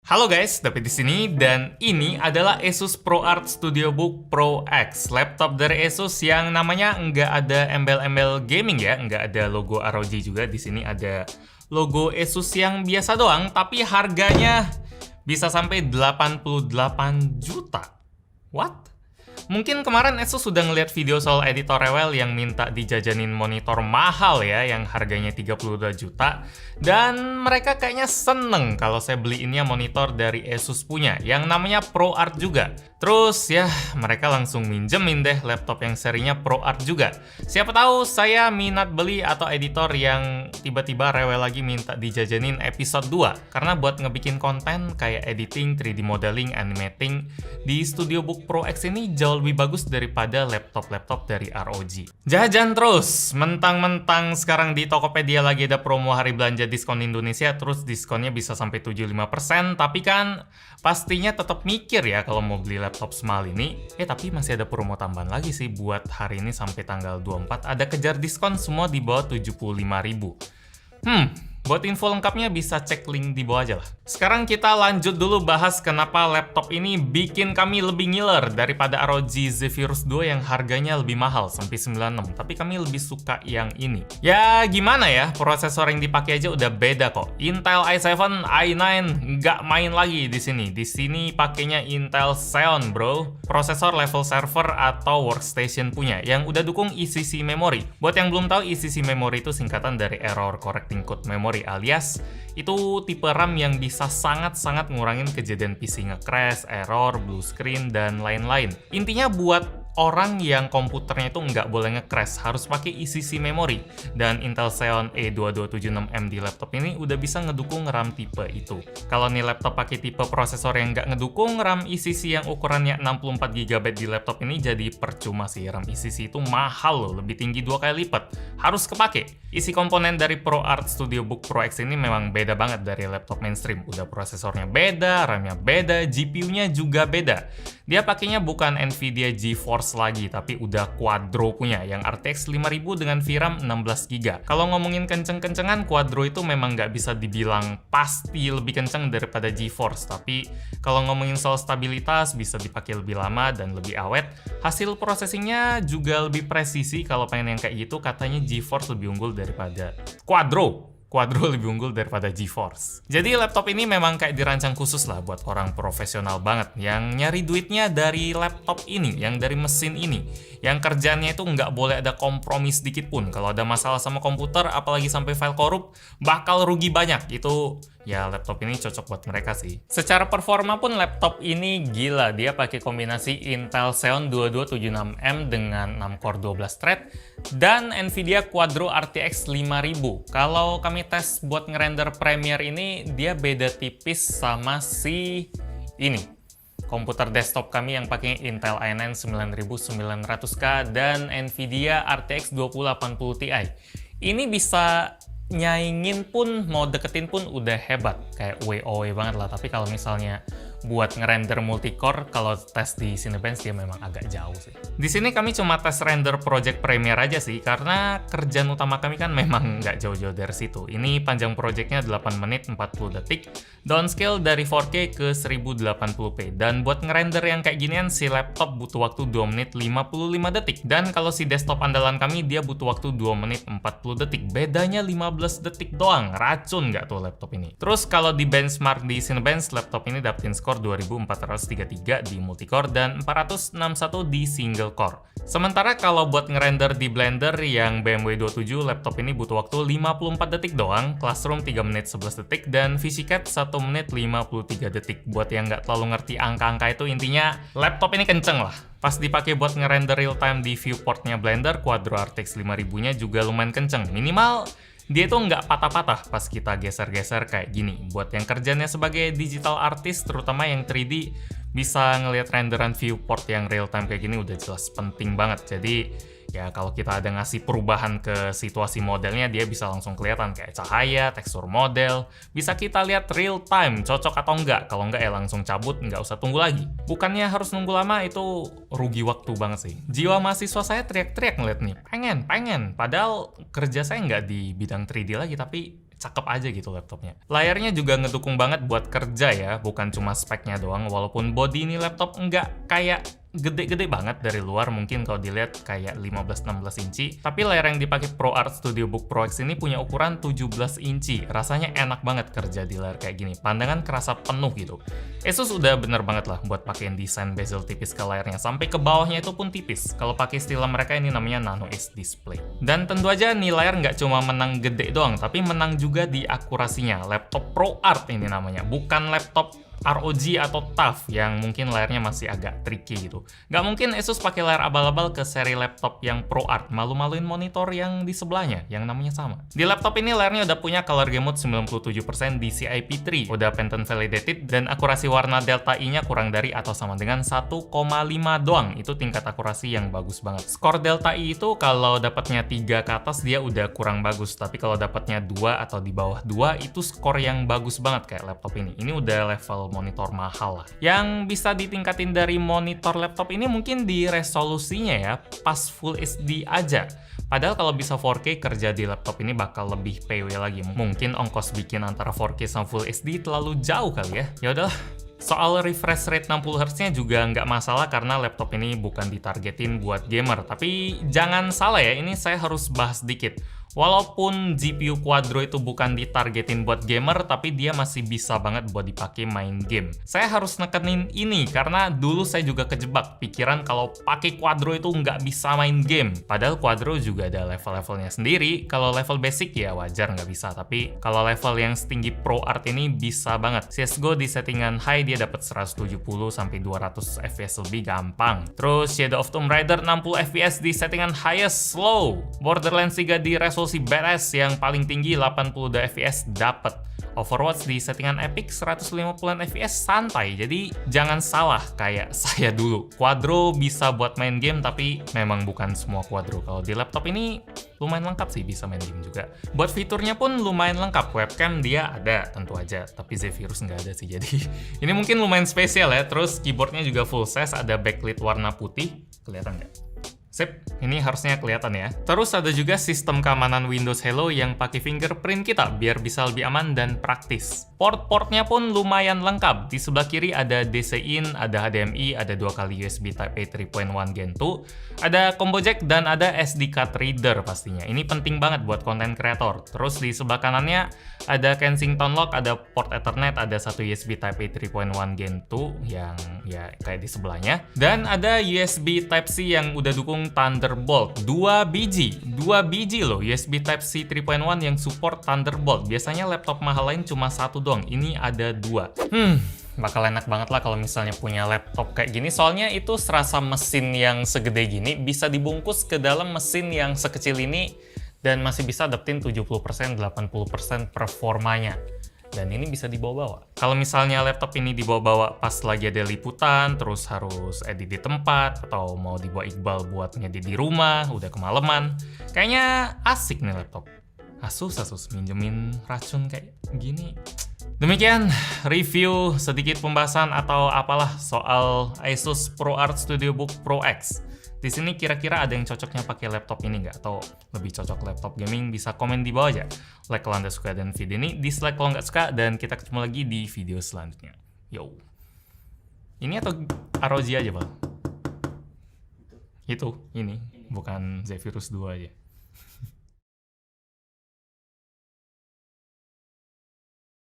Halo guys, David di sini dan ini adalah Asus ProArt StudioBook Pro X, laptop dari Asus yang namanya nggak ada embel-embel gaming ya, nggak ada logo ROG juga. Di sini ada logo Asus yang biasa doang, tapi harganya bisa sampai 88 juta. What? Mungkin kemarin Asus sudah ngeliat video soal editor rewel yang minta dijajanin monitor mahal ya, yang harganya 32 juta. Dan mereka kayaknya seneng kalau saya beliinnya monitor dari Asus punya, yang namanya ProArt juga. Terus ya, mereka langsung minjemin deh laptop yang serinya ProArt juga. Siapa tahu saya minat beli atau editor yang tiba-tiba rewel lagi minta dijajanin episode 2. Karena buat ngebikin konten kayak editing, 3D modeling, animating, di StudioBook Pro X ini jauh lebih bagus daripada laptop-laptop dari ROG. Jajan terus, mentang-mentang sekarang di Tokopedia lagi ada promo hari belanja diskon Indonesia, terus diskonnya bisa sampai 75%, tapi kan pastinya tetap mikir ya kalau mau beli laptop semahal ini. Tapi masih ada promo tambahan lagi sih buat hari ini sampai tanggal 24, ada kejar diskon semua di bawah 75.000. Buat info lengkapnya bisa cek link di bawah aja lah. Sekarang kita lanjut dulu bahas kenapa laptop ini bikin kami lebih ngiler daripada ROG Zephyrus 2 yang harganya lebih mahal, sampai 96. Tapi kami lebih suka yang ini. Ya gimana ya, prosesor yang dipakai aja udah beda kok. Intel i7, i9 nggak main lagi di sini. Di sini pakainya Intel Xeon bro. Prosesor level server atau workstation punya, yang udah dukung ECC memory. Buat yang belum tahu, ECC memory itu singkatan dari Error Correcting Code Memory, alias itu tipe RAM yang bisa sangat-sangat ngurangin kejadian PC nge-crash, error, blue screen, dan lain-lain. Intinya buat orang yang komputernya itu nggak boleh nge-crash, harus pakai ECC memory. Dan Intel Xeon E2276M di laptop ini udah bisa ngedukung RAM tipe itu. Kalau nih laptop pakai tipe prosesor yang nggak ngedukung RAM ECC yang ukurannya 64GB di laptop ini, jadi percuma sih. RAM ECC itu mahal loh, lebih tinggi 2 kali lipat. Harus kepake. Isi komponen dari ProArt StudioBook Pro X ini memang beda banget dari laptop mainstream. Udah prosesornya beda, RAM-nya beda, GPU-nya juga beda. Dia pakainya bukan Nvidia GeForce lagi, tapi udah Quadro punya, yang RTX 5000 dengan VRAM 16GB. Kalau ngomongin kenceng-kencengan, Quadro itu memang nggak bisa dibilang pasti lebih kenceng daripada GeForce, tapi kalau ngomongin soal stabilitas, bisa dipakai lebih lama dan lebih awet. Hasil processingnya juga lebih presisi. Kalau pengen yang kayak gitu, katanya GeForce lebih unggul daripada Quadro lebih unggul daripada GeForce. Jadi laptop ini memang kayak dirancang khusus lah buat orang profesional banget yang nyari duitnya dari laptop ini, yang dari mesin ini, yang kerjanya itu nggak boleh ada kompromi sedikit pun. Kalau ada masalah sama komputer, apalagi sampai file korup, bakal rugi banyak. Itu ya laptop ini cocok buat mereka sih. Secara performa pun laptop ini gila. Dia pakai kombinasi Intel Xeon 2276M dengan 6 core 12 thread dan Nvidia Quadro RTX 5000. Kalau kami tes buat ngerender Premiere ini, dia beda tipis sama si ini. Komputer desktop kami yang pakai Intel i9 9900K dan Nvidia RTX 2080 Ti. Ini bisa nyaingin pun, mau deketin pun udah hebat, kayak WoW banget lah. Tapi kalau misalnya buat ngerender multicore, kalau tes di Cinebench dia memang agak jauh sih. Di sini kami cuma tes render Project Premiere aja sih, karena kerjaan utama kami kan memang nggak jauh-jauh dari situ. Ini panjang projectnya 8 menit 40 detik, downscale dari 4K ke 1080p. Dan buat ngerender yang kayak ginian, si laptop butuh waktu 2 menit 55 detik. Dan kalau si desktop andalan kami, dia butuh waktu 2 menit 40 detik. Bedanya 15 detik doang. Racun nggak tuh laptop ini? Terus kalau di benchmark di Cinebench, laptop ini dapetin skor 2433 di multicore dan 461 di single core. Sementara kalau buat ngerender di Blender yang BMW 27, laptop ini butuh waktu 54 detik doang, Classroom 3 menit 11 detik, dan VisiCAD 1 menit 53 detik. Buat yang nggak terlalu ngerti angka-angka itu, intinya laptop ini kenceng lah. Pas dipakai buat ngerender real time di viewportnya Blender, Quadro RTX 5000-nya juga lumayan kenceng. Minimal dia tuh nggak patah-patah pas kita geser-geser kayak gini. Buat yang kerjanya sebagai digital artist, terutama yang 3D, bisa ngelihat renderan viewport yang real time kayak gini udah jelas penting banget. Jadi ya kalau kita ada ngasih perubahan ke situasi modelnya, dia bisa langsung kelihatan kayak cahaya, tekstur model, bisa kita lihat real time cocok atau enggak. Kalau enggak ya langsung cabut, nggak usah tunggu lagi. Bukannya harus nunggu lama, itu rugi waktu banget sih. Jiwa mahasiswa saya teriak-teriak ngeliat nih, pengen. Padahal kerja saya nggak di bidang 3D lagi, tapi cakep aja gitu laptopnya. Layarnya juga ngedukung banget buat kerja ya, bukan cuma speknya doang, walaupun body ini laptop nggak kayak gede-gede banget dari luar, mungkin kalau dilihat kayak 15-16 inci, tapi layar yang dipakai ProArt StudioBook Pro X ini punya ukuran 17 inci. Rasanya enak banget kerja di layar kayak gini, pandangan kerasa penuh gitu. Asus udah bener banget lah buat pakein desain bezel tipis ke layarnya, sampai ke bawahnya itu pun tipis. Kalau pakai istilah mereka ini namanya Nano Edge Display. Dan tentu aja nih layar nggak cuma menang gede doang, tapi menang juga di akurasinya. Laptop ProArt ini namanya, bukan laptop ROG atau TUF yang mungkin layarnya masih agak tricky gitu. Nggak mungkin Asus pakai layar abal-abal ke seri laptop yang ProArt, malu-maluin monitor yang di sebelahnya, yang namanya sama. Di laptop ini layarnya udah punya color game mode 97% DCI-P3, udah Pantone validated, dan akurasi warna Delta I-nya kurang dari atau sama dengan 1,5 doang. Itu tingkat akurasi yang bagus banget. Skor Delta I itu kalau dapatnya 3 ke atas dia udah kurang bagus, tapi kalau dapatnya 2 atau di bawah 2 itu skor yang bagus banget kayak laptop ini. Ini udah level monitor mahal lah. Yang bisa ditingkatin dari monitor laptop ini mungkin di resolusinya ya, pas Full HD aja. Padahal kalau bisa 4K kerja di laptop ini bakal lebih PW lagi. Mungkin ongkos bikin antara 4K sama Full HD terlalu jauh kali ya. Ya udahlah. Soal refresh rate 60Hz-nya juga nggak masalah karena laptop ini bukan ditargetin buat gamer. Tapi jangan salah ya, ini saya harus bahas dikit. Walaupun GPU Quadro itu bukan ditargetin buat gamer, tapi dia masih bisa banget buat dipakai main game. Saya harus nekenin ini karena dulu saya juga kejebak pikiran kalau pakai Quadro itu nggak bisa main game. Padahal Quadro juga ada level-levelnya sendiri. Kalau level basic ya wajar nggak bisa, tapi kalau level yang setinggi ProArt ini bisa banget. CSGO di settingan high dia dapat 170 sampai 200 FPS lebih gampang. Terus Shadow of Tomb Raider 60 FPS di settingan highest slow. Borderlands 3 di resolusi badass yang paling tinggi 82 fps dapat. Overwatch di settingan epic 150 fps santai. Jadi jangan salah kayak saya dulu. Quadro bisa buat main game tapi memang bukan semua Quadro. Kalau di laptop ini lumayan lengkap sih, bisa main game juga. Buat fiturnya pun lumayan lengkap. Webcam dia ada tentu aja, tapi Zephyrus nggak ada sih. Jadi ini mungkin lumayan spesial ya. Terus keyboardnya juga full size, ada backlit warna putih. Kelihatan nggak? Sip, ini harusnya kelihatan ya. Terus ada juga sistem keamanan Windows Hello yang pakai fingerprint kita biar bisa lebih aman dan praktis. Port-portnya pun lumayan lengkap. Di sebelah kiri ada DC-in, ada HDMI, ada 2 kali USB Type-A 3.1 Gen 2, ada combo jack dan ada SD card reader pastinya. Ini penting banget buat konten kreator. Terus di sebelah kanannya ada Kensington lock, ada port Ethernet, ada satu USB Type-A 3.1 Gen 2 yang ya kayak di sebelahnya, dan ada USB Type-C yang udah dukung Thunderbolt 2 biji loh, USB Type-C 3.1 yang support Thunderbolt. Biasanya laptop mahal lain cuma satu doang, ini ada 2. Bakal enak banget lah kalau misalnya punya laptop kayak gini, soalnya itu serasa mesin yang segede gini bisa dibungkus ke dalam mesin yang sekecil ini dan masih bisa dapetin 70%-80% performanya. Dan ini bisa dibawa-bawa. Kalau misalnya laptop ini dibawa-bawa pas lagi ada liputan, terus harus edit di tempat, atau mau dibawa Iqbal buat ngedit di rumah, udah kemalaman, kayaknya asik nih laptop. Asus minjemin racun kayak gini. Demikian review sedikit pembahasan atau apalah soal Asus ProArt StudioBook Pro X. Di sini kira-kira ada yang cocoknya pakai laptop ini nggak? Atau lebih cocok laptop gaming? Bisa komen di bawah aja. Like kalau Anda suka dan video ini, dislike kalau nggak suka, dan kita ketemu lagi di video selanjutnya. Yo. Ini atau ROG aja, Pak? Itu, ini. Bukan Zephyrus 2 aja.